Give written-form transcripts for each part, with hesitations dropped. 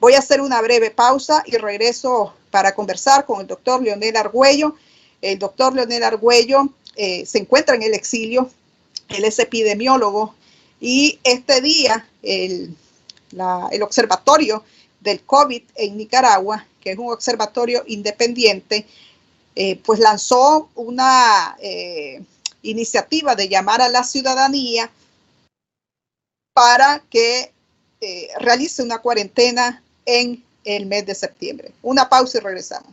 Voy a hacer una breve pausa y regreso para conversar con el doctor Leonel Argüello. El doctor Leonel Argüello se encuentra en el exilio, él es epidemiólogo y este día el observatorio del COVID en Nicaragua, que es un observatorio independiente, pues lanzó una iniciativa de llamar a la ciudadanía para que realice una cuarentena en el mes de septiembre. Una pausa y regresamos.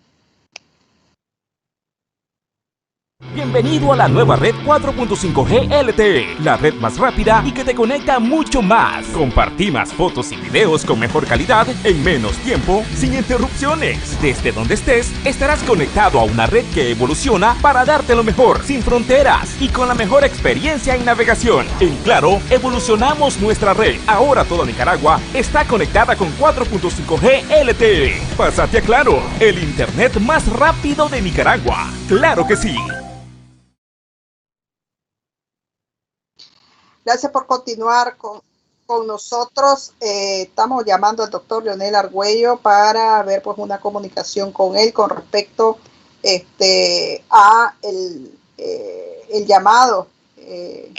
Bienvenido a la nueva red 4.5G LTE, la red más rápida y que te conecta mucho más. Compartí más fotos y videos con mejor calidad en menos tiempo, sin interrupciones. Desde donde estés, estarás conectado a una red que evoluciona para darte lo mejor, sin fronteras y con la mejor experiencia en navegación. En Claro, evolucionamos nuestra red. Ahora toda Nicaragua está conectada con 4.5G LTE. Pásate a Claro, el internet más rápido de Nicaragua. ¡Claro que sí! Gracias por continuar con nosotros. Estamos llamando al doctor Leonel Argüello para ver pues una comunicación con él con respecto a el llamado que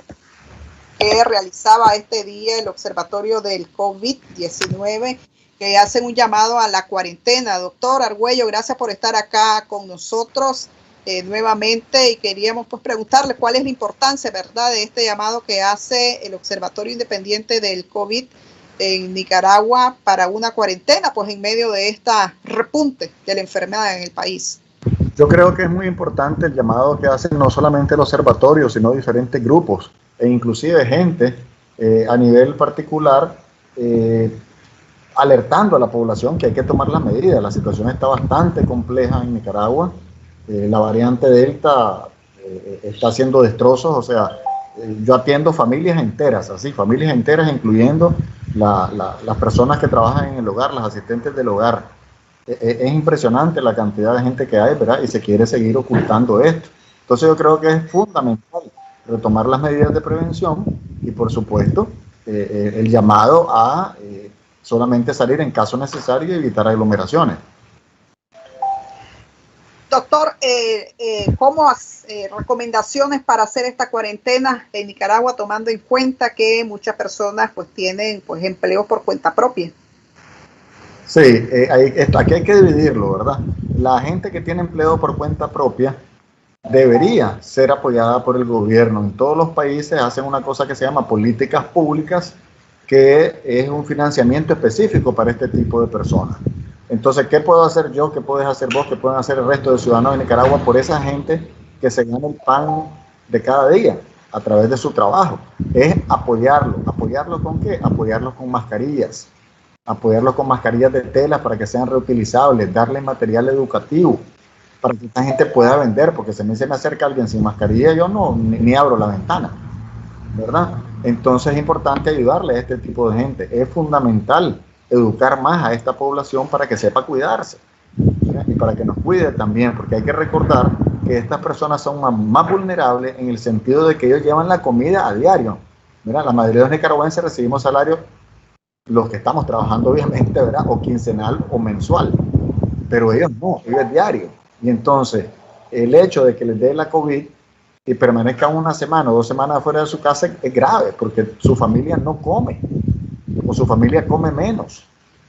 realizaba este día el observatorio del COVID-19, que hacen un llamado a la cuarentena. Doctor Argüello, gracias por estar acá con nosotros nuevamente, y queríamos pues preguntarle cuál es la importancia, ¿verdad?, de este llamado que hace el Observatorio Independiente del COVID en Nicaragua para una cuarentena, pues en medio de esta repunte de la enfermedad en el país. Yo creo que es muy importante el llamado que hacen no solamente el observatorio, sino diferentes grupos e inclusive gente a nivel particular alertando a la población que hay que tomar las medidas. La situación está bastante compleja en Nicaragua. La variante Delta está haciendo destrozos, o sea, yo atiendo familias enteras, así, familias enteras, incluyendo las personas que trabajan en el hogar, las asistentes del hogar. Es impresionante la cantidad de gente que hay, ¿verdad? Y se quiere seguir ocultando esto. Entonces yo creo que es fundamental retomar las medidas de prevención y, por supuesto, el llamado a solamente salir en caso necesario y evitar aglomeraciones. Doctor, ¿cómo recomendaciones para hacer esta cuarentena en Nicaragua, tomando en cuenta que muchas personas pues tienen pues empleos por cuenta propia? Sí, aquí hay que dividirlo, ¿verdad? La gente que tiene empleo por cuenta propia debería ser apoyada por el gobierno. En todos los países hacen una cosa que se llama políticas públicas, que es un financiamiento específico para este tipo de personas. Entonces, ¿qué puedo hacer yo? ¿Qué puedes hacer vos? ¿Qué pueden hacer el resto de ciudadanos de Nicaragua por esa gente que se gana el pan de cada día a través de su trabajo? Es apoyarlo. ¿Apoyarlo con qué? Apoyarlos con mascarillas. Apoyarlos con mascarillas de tela para que sean reutilizables, darles material educativo para que esta gente pueda vender, porque si se me acerca alguien sin mascarilla, yo ni abro la ventana, ¿verdad? Entonces es importante ayudarle a este tipo de gente. Es fundamental educar más a esta población para que sepa cuidarse, ¿sí? Y para que nos cuide también, porque hay que recordar que estas personas son más vulnerables en el sentido de que ellos llevan la comida a diario. Mira, la mayoría de los nicaragüenses recibimos salario, los que estamos trabajando obviamente, ¿verdad?, o quincenal o mensual, pero ellos no, ellos es diario. Y entonces el hecho de que les dé la COVID y permanezcan una semana o 2 semanas fuera de su casa es grave, porque su familia no come, o su familia come menos,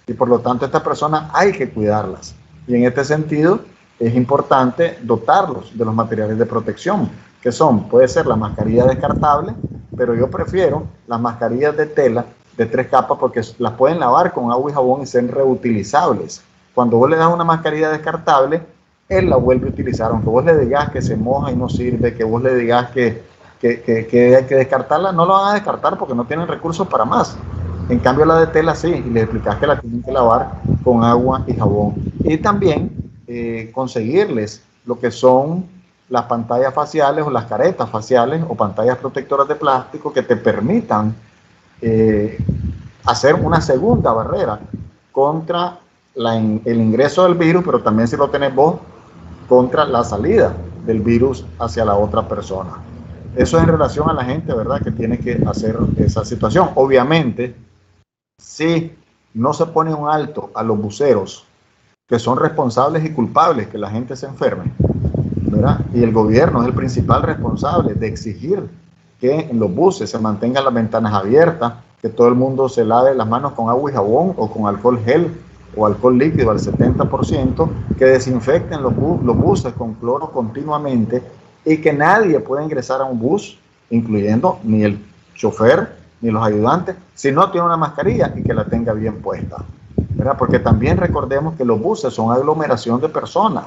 y por lo tanto estas personas hay que cuidarlas, y en este sentido es importante dotarlos de los materiales de protección, que puede ser la mascarilla descartable, pero yo prefiero las mascarillas de tela de 3 capas, porque las pueden lavar con agua y jabón y ser reutilizables. Cuando vos le das una mascarilla descartable, él la vuelve a utilizar, aunque vos le digas que se moja y no sirve, que vos le digas que hay que descartarla, no lo van a descartar porque no tienen recursos para más. En cambio la de tela sí, y les explicas que la tienen que lavar con agua y jabón. Y también conseguirles lo que son las pantallas faciales o las caretas faciales o pantallas protectoras de plástico que te permitan hacer una segunda barrera contra el ingreso del virus, pero también, si lo tenés vos, contra la salida del virus hacia la otra persona. Eso es en relación a la gente, ¿verdad?, que tiene que hacer esa situación. Obviamente, si no se pone un alto a los buceros que son responsables y culpables que la gente se enferme, ¿verdad? Y el gobierno es el principal responsable de exigir que en los buses se mantengan las ventanas abiertas, que todo el mundo se lave las manos con agua y jabón o con alcohol gel o alcohol líquido al 70%, que desinfecten los buses con cloro continuamente y que nadie pueda ingresar a un bus, incluyendo ni el chofer ni los ayudantes, si no tiene una mascarilla y que la tenga bien puesta, ¿verdad? Porque también recordemos que los buses son aglomeración de personas,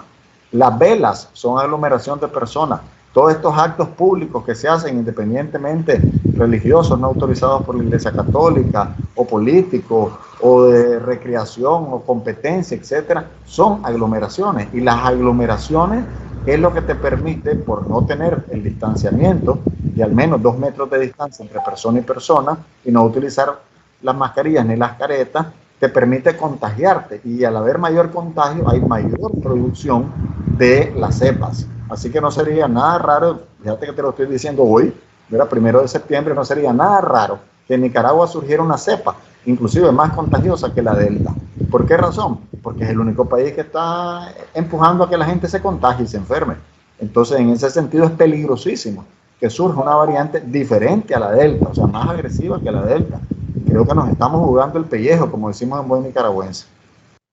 las velas son aglomeración de personas, todos estos actos públicos que se hacen independientemente religiosos, no autorizados por la Iglesia Católica, o políticos, o de recreación, o competencia, etcétera, son aglomeraciones. Y las aglomeraciones es lo que te permite, por no tener el distanciamiento de al menos 2 metros de distancia entre persona y persona, y no utilizar las mascarillas ni las caretas, te permite contagiarte. Y al haber mayor contagio, hay mayor producción de las cepas. Así que no sería nada raro, fíjate que te lo estoy diciendo hoy, ¿verdad? 1 de septiembre, no sería nada raro que en Nicaragua surgiera una cepa, inclusive más contagiosa que la Delta. ¿Por qué razón? Porque es el único país que está empujando a que la gente se contagie y se enferme. Entonces, en ese sentido es peligrosísimo que surja una variante diferente a la Delta, o sea, más agresiva que la Delta. Creo que nos estamos jugando el pellejo, como decimos en buen nicaragüense.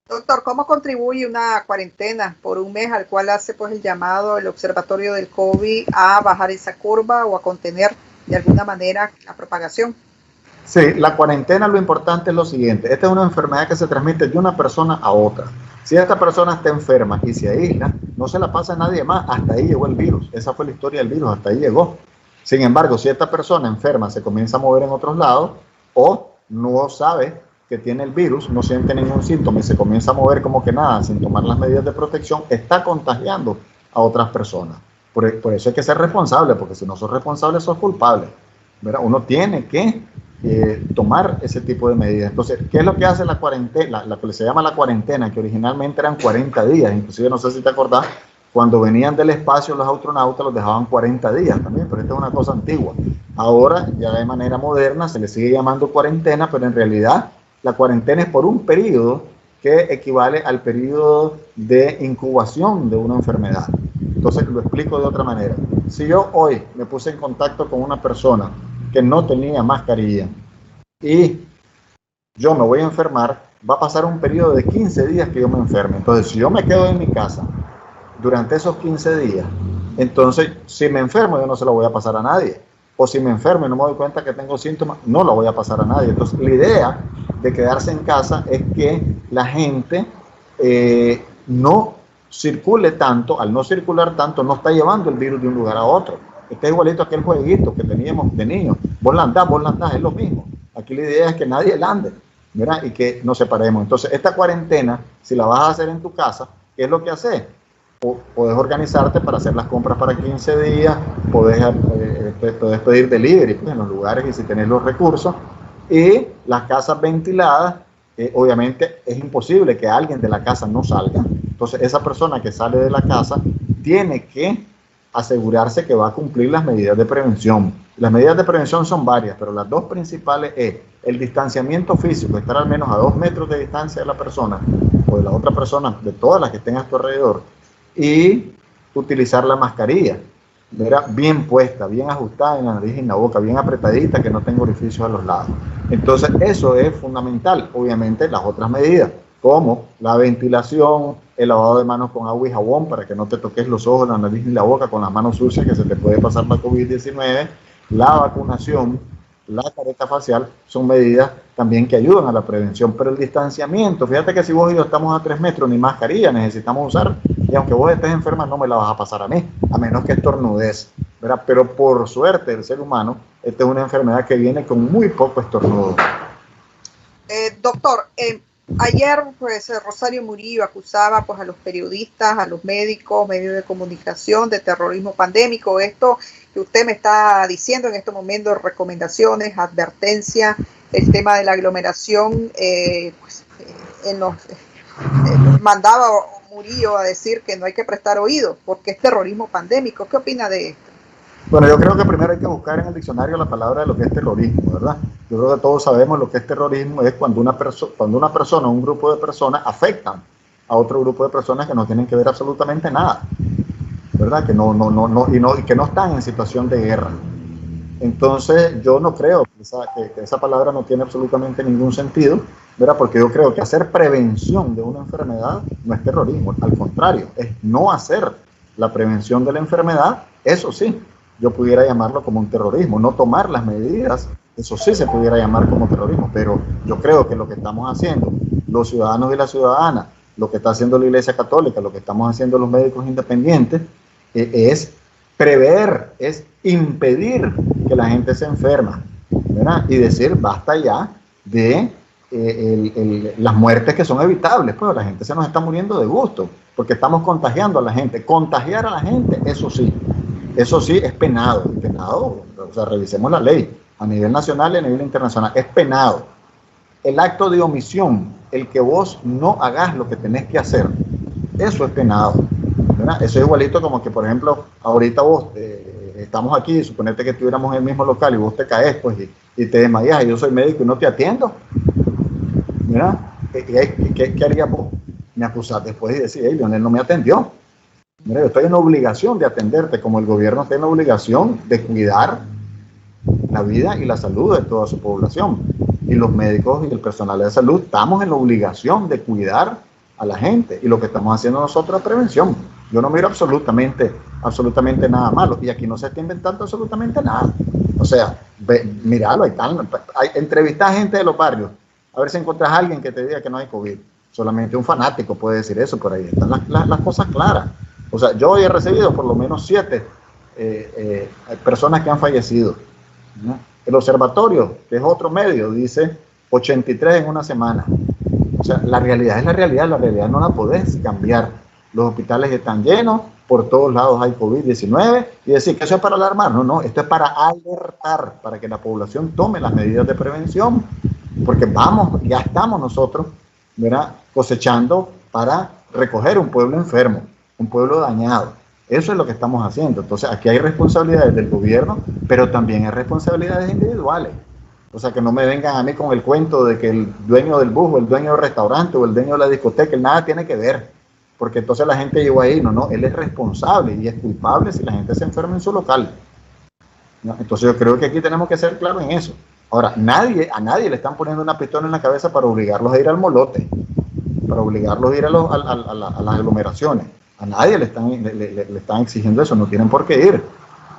Doctor, ¿cómo contribuye una cuarentena por un mes al cual hace pues el llamado el Observatorio del COVID a bajar esa curva o a contener de alguna manera la propagación? Sí, la cuarentena, lo importante es lo siguiente. Esta es una enfermedad que se transmite de una persona a otra. Si esta persona está enferma y se aísla, no se la pasa a nadie más. Hasta ahí llegó el virus. Esa fue la historia del virus, hasta ahí llegó. Sin embargo, si esta persona enferma se comienza a mover en otros lados o no sabe que tiene el virus, no siente ningún síntoma y se comienza a mover como que nada, sin tomar las medidas de protección, está contagiando a otras personas. Por eso hay que ser responsable, porque si no sos responsable, sos culpable, ¿verdad? Uno tiene que tomar ese tipo de medidas. Entonces, ¿qué es lo que hace la cuarentena? La que se llama la cuarentena, que originalmente eran 40 días, inclusive no sé si te acordás, cuando venían del espacio los astronautas los dejaban 40 días también, pero esta es una cosa antigua. Ahora, ya de manera moderna, se le sigue llamando cuarentena, pero en realidad la cuarentena es por un periodo que equivale al periodo de incubación de una enfermedad. Entonces, lo explico de otra manera. Si yo hoy me puse en contacto con una persona que no tenía mascarilla y yo me voy a enfermar, va a pasar un periodo de 15 días que yo me enferme. Entonces, si yo me quedo en mi casa durante esos 15 días, entonces, si me enfermo, yo no se lo voy a pasar a nadie. O si me enfermo y no me doy cuenta que tengo síntomas, no lo voy a pasar a nadie. Entonces, la idea de quedarse en casa es que la gente no circule tanto. Al no circular tanto, no está llevando el virus de un lugar a otro. Está igualito a aquel jueguito que teníamos de niños. Vos la andás, es lo mismo. Aquí la idea es que nadie la ande, ¿verdad? Y que nos separemos. Entonces, esta cuarentena, si la vas a hacer en tu casa, ¿qué es lo que haces? Podés organizarte para hacer las compras para 15 días, podés pedir delivery pues, en los lugares y si tenés los recursos. Y las casas ventiladas, obviamente es imposible que alguien de la casa no salga. Entonces esa persona que sale de la casa tiene que asegurarse que va a cumplir las medidas de prevención. Las medidas de prevención son varias, pero las dos principales es el distanciamiento físico, estar al menos a 2 metros de distancia de la persona o de la otra persona, de todas las que estén a tu alrededor, y utilizar la mascarilla, ¿verdad? Bien puesta, bien ajustada en la nariz y en la boca, bien apretadita, que no tenga orificios a los lados. Entonces eso es fundamental. Obviamente las otras medidas, como la ventilación, el lavado de manos con agua y jabón para que no te toques los ojos, la nariz ni la boca con las manos sucias, que se te puede pasar la COVID-19, la vacunación, la careta facial, son medidas también que ayudan a la prevención. Pero el distanciamiento, fíjate que si vos y yo estamos a 3 metros, ni mascarilla necesitamos usar, y aunque vos estés enferma no me la vas a pasar a mí, a menos que estornudes, ¿verdad? Pero por suerte el ser humano, esta es una enfermedad que viene con muy poco estornudo. Doctor, ayer pues Rosario Murillo acusaba pues a los periodistas, a los médicos, medios de comunicación de terrorismo pandémico. Esto que usted me está diciendo en estos momentos, recomendaciones, advertencias, el tema de la aglomeración, nos mandaba Murillo a decir que no hay que prestar oído porque es terrorismo pandémico. ¿Qué opina de esto? Bueno, yo creo que primero hay que buscar en el diccionario la palabra de lo que es terrorismo, ¿verdad? Yo creo que todos sabemos lo que es terrorismo, es cuando una persona o un grupo de personas afectan a otro grupo de personas que no tienen que ver absolutamente nada, ¿verdad? Que y que no están en situación de guerra. Entonces, yo no creo que esa palabra no tiene absolutamente ningún sentido, ¿verdad? Porque yo creo que hacer prevención de una enfermedad no es terrorismo, al contrario, es no hacer la prevención de la enfermedad, eso sí, yo pudiera llamarlo como un terrorismo, no tomar las medidas, eso sí se pudiera llamar como terrorismo, pero yo creo que lo que estamos haciendo los ciudadanos y las ciudadanas, lo que está haciendo la Iglesia Católica, lo que estamos haciendo los médicos independientes, es prever, es impedir que la gente se enferma, ¿verdad? Y decir basta ya de las muertes que son evitables, pues la gente se nos está muriendo de gusto, porque estamos contagiando a la gente. Contagiar a la gente, eso sí es penado, o sea, revisemos la ley a nivel nacional y a nivel internacional, es penado. El acto de omisión, el que vos no hagas lo que tenés que hacer, eso es penado, ¿verdad? Eso es igualito como que, por ejemplo, ahorita vos estamos aquí, suponete que estuviéramos en el mismo local y vos te caes, pues, y te desmayas, y yo soy médico y no te atiendo, ¿verdad? ¿Qué harías vos? Me acusás después y decís, hey, Leonel no me atendió. Mira, yo estoy en obligación de atenderte, como el gobierno está en obligación de cuidar la vida y la salud de toda su población. Y los médicos y el personal de salud estamos en la obligación de cuidar a la gente. Y lo que estamos haciendo nosotros es prevención. Yo no miro absolutamente nada malo. Y aquí no se está inventando absolutamente nada. O sea, míralo, entrevista a gente de los barrios. A ver si encuentras a alguien que te diga que no hay COVID. Solamente un fanático puede decir eso, por ahí están las cosas claras. O sea, yo hoy he recibido por lo menos 7 personas que han fallecido, ¿no? El observatorio, que es otro medio, dice 83 en una semana. O sea, la realidad es la realidad no la podés cambiar. Los hospitales están llenos, por todos lados hay COVID-19, y decir que eso es para alarmar. No, esto es para alertar, para que la población tome las medidas de prevención, porque ya estamos nosotros, ¿verdad?, cosechando para recoger un pueblo enfermo, un pueblo dañado. Eso es lo que estamos haciendo. Entonces, aquí hay responsabilidades del gobierno, pero también hay responsabilidades individuales. O sea, que no me vengan a mí con el cuento de que el dueño del bus, o el dueño del restaurante, o el dueño de la discoteca, él nada tiene que ver. Porque entonces la gente llegó ahí. No, él es responsable y es culpable si la gente se enferma en su local, ¿no? Entonces, yo creo que aquí tenemos que ser claros en eso. Ahora, a nadie le están poniendo una pistola en la cabeza para obligarlos a ir al molote, para obligarlos a ir a las aglomeraciones. A nadie le están exigiendo eso, no tienen por qué ir,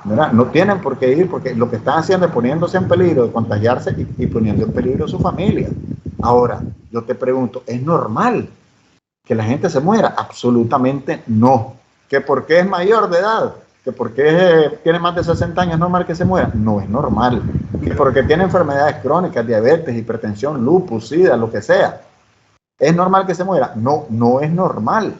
¿verdad? No tienen por qué ir, porque lo que están haciendo es poniéndose en peligro de contagiarse y poniendo en peligro a su familia. Ahora, yo te pregunto, ¿es normal que la gente se muera? Absolutamente no. ¿Que porque es mayor de edad? ¿Que porque tiene más de 60 años es normal que se muera? No es normal. ¿Que porque tiene enfermedades crónicas, diabetes, hipertensión, lupus, sida, lo que sea, es normal que se muera? No es normal.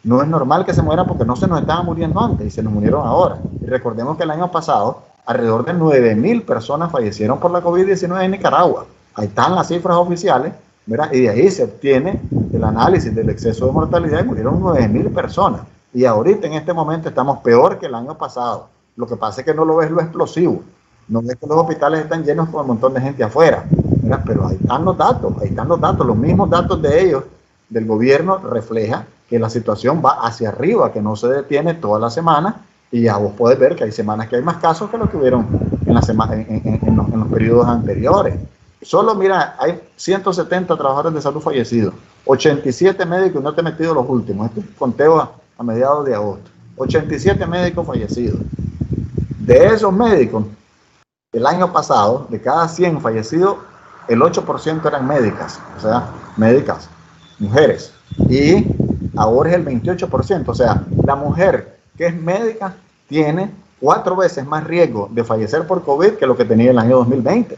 No es normal que se muera porque no se nos estaban muriendo antes y se nos murieron ahora. Y recordemos que el año pasado alrededor de 9.000 personas fallecieron por la COVID-19 en Nicaragua. Ahí están las cifras oficiales, ¿verdad? Y de ahí se obtiene el análisis del exceso de mortalidad y murieron 9.000 personas. Y ahorita en este momento estamos peor que el año pasado. Lo que pasa es que no lo ves lo explosivo. No ves que los hospitales están llenos con un montón de gente afuera, ¿verdad? Pero ahí están los datos, los mismos datos de ellos, del gobierno, refleja que la situación va hacia arriba, que no se detiene toda la semana, y ya vos podés ver que hay semanas que hay más casos que lo que hubieron en los periodos anteriores. Solo, mira, hay 170 trabajadores de salud fallecidos, 87 médicos, no te he metido los últimos, este conteo a mediados de agosto, 87 médicos fallecidos. De esos médicos, el año pasado, de cada 100 fallecidos, el 8% eran médicas, o sea, médicas, mujeres, y ahora es el 28%, o sea, la mujer que es médica tiene 4 veces más riesgo de fallecer por COVID que lo que tenía el año 2020.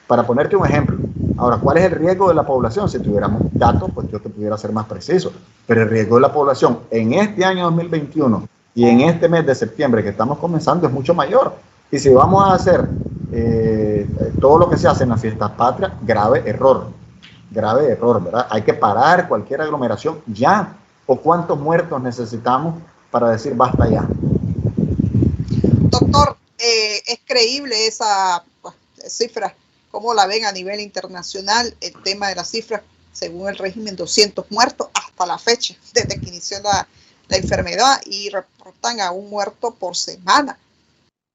Para ponerte un ejemplo. Ahora, ¿cuál es el riesgo de la población? Si tuviéramos datos, pues yo te pudiera ser más preciso, pero el riesgo de la población en este año 2021 y en este mes de septiembre que estamos comenzando es mucho mayor. Y si vamos a hacer todo lo que se hace en las fiestas patrias, grave error, ¿verdad? Hay que parar cualquier aglomeración ya. ¿O cuántos muertos necesitamos para decir basta ya? ¿Es creíble esa cifra? ¿Cómo la ven a nivel internacional? El tema de las cifras, según el régimen, 200 muertos hasta la fecha, desde que inició la enfermedad, y reportan a un muerto por semana.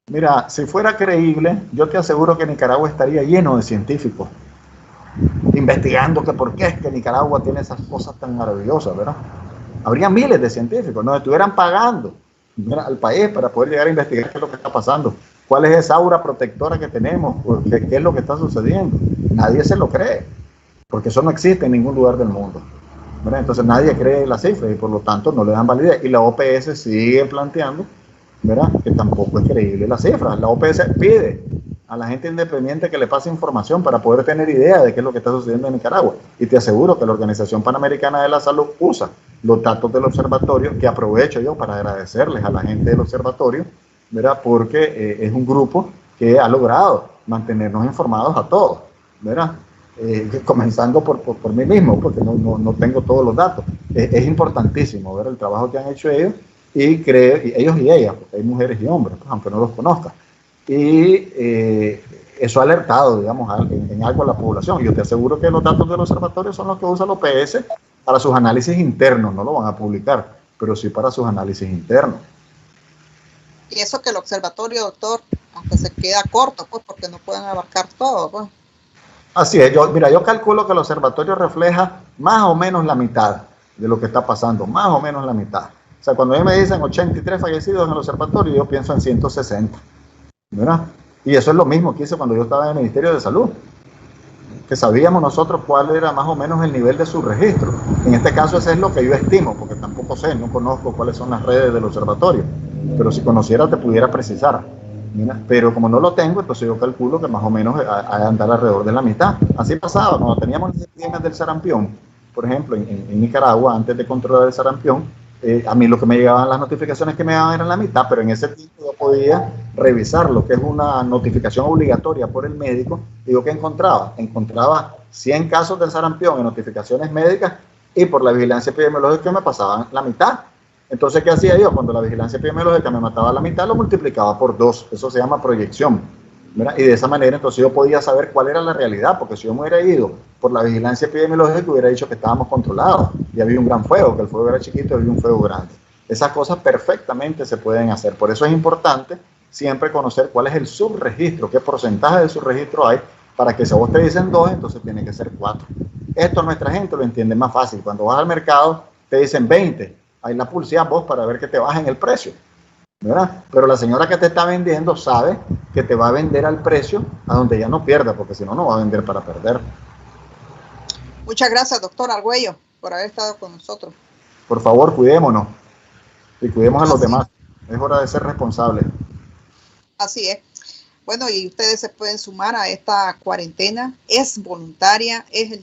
Mira, si fuera creíble, yo te aseguro que Nicaragua estaría lleno de científicos investigando que por qué es que Nicaragua tiene esas cosas tan maravillosas, ¿verdad? Habría miles de científicos, nos estuvieran pagando, ¿verdad?, al país para poder llegar a investigar qué es lo que está pasando, cuál es esa aura protectora que tenemos, qué es lo que está sucediendo. Nadie se lo cree, porque eso no existe en ningún lugar del mundo, ¿verdad? Entonces nadie cree las cifras y por lo tanto no le dan validez. Y la OPS sigue planteando, ¿verdad?, que tampoco es creíble la cifra. La OPS pide a la gente independiente que le pase información para poder tener idea de qué es lo que está sucediendo en Nicaragua. Y te aseguro que la Organización Panamericana de la Salud usa los datos del observatorio, que aprovecho yo para agradecerles a la gente del observatorio, ¿verdad?, porque es un grupo que ha logrado mantenernos informados a todos, ¿verdad? Comenzando por mí mismo, porque no tengo todos los datos. Es importantísimo ver el trabajo que han hecho ellos, y ellos y ellas, porque hay mujeres y hombres, pues, aunque no los conozca. Y eso ha alertado, digamos, en algo a la población. Yo te aseguro que los datos del observatorio son los que usa la OPS para sus análisis internos. No lo van a publicar, pero sí para sus análisis internos. Y eso que el observatorio, doctor, hasta se queda corto, pues, porque no pueden abarcar todo, pues. Así es. Yo calculo que el observatorio refleja más o menos la mitad de lo que está pasando, más o menos la mitad. O sea, cuando a mí me dicen 83 fallecidos en el observatorio, yo pienso en 160. ¿Verdad? Y eso es lo mismo que hice cuando yo estaba en el Ministerio de Salud, que sabíamos nosotros cuál era más o menos el nivel de su registro. En este caso ese es lo que yo estimo, porque tampoco sé, no conozco cuáles son las redes del observatorio, pero si conociera te pudiera precisar. ¿Mira? Pero como no lo tengo, entonces yo calculo que más o menos ha de andar alrededor de la mitad. Así pasaba, cuando teníamos las epidemias del sarampión, por ejemplo, en Nicaragua, antes de controlar el sarampión, a mí lo que me llegaban, las notificaciones que me llegaban eran la mitad, pero en ese tiempo yo podía revisar lo que es una notificación obligatoria por el médico. Digo, ¿qué encontraba? Encontraba 100 casos de sarampión en notificaciones médicas, y por la vigilancia epidemiológica me pasaban la mitad. Entonces, ¿qué hacía yo? Cuando la vigilancia epidemiológica me mataba la mitad, lo multiplicaba por 2. Eso se llama proyección, ¿verdad? Y de esa manera entonces yo podía saber cuál era la realidad, porque si yo me hubiera ido por la vigilancia epidemiológica, hubiera dicho que estábamos controlados y había un gran fuego, que el fuego era chiquito y había un fuego grande. Esas cosas perfectamente se pueden hacer. Por eso es importante siempre conocer cuál es el subregistro, qué porcentaje de subregistro hay, para que si a vos te dicen 2, entonces tiene que ser 4. Esto nuestra gente lo entiende más fácil. Cuando vas al mercado te dicen 20, hay la publicidad vos para ver que te bajen el precio, ¿verdad? Pero la señora que te está vendiendo sabe que te va a vender al precio a donde ya no pierda, porque si no, no va a vender para perder. Muchas gracias, doctor Argüello, por haber estado con nosotros. Por favor, cuidémonos y cuidemos a los demás. Es hora de ser responsables. Así es. Bueno, y ustedes se pueden sumar a esta cuarentena. Es voluntaria, es el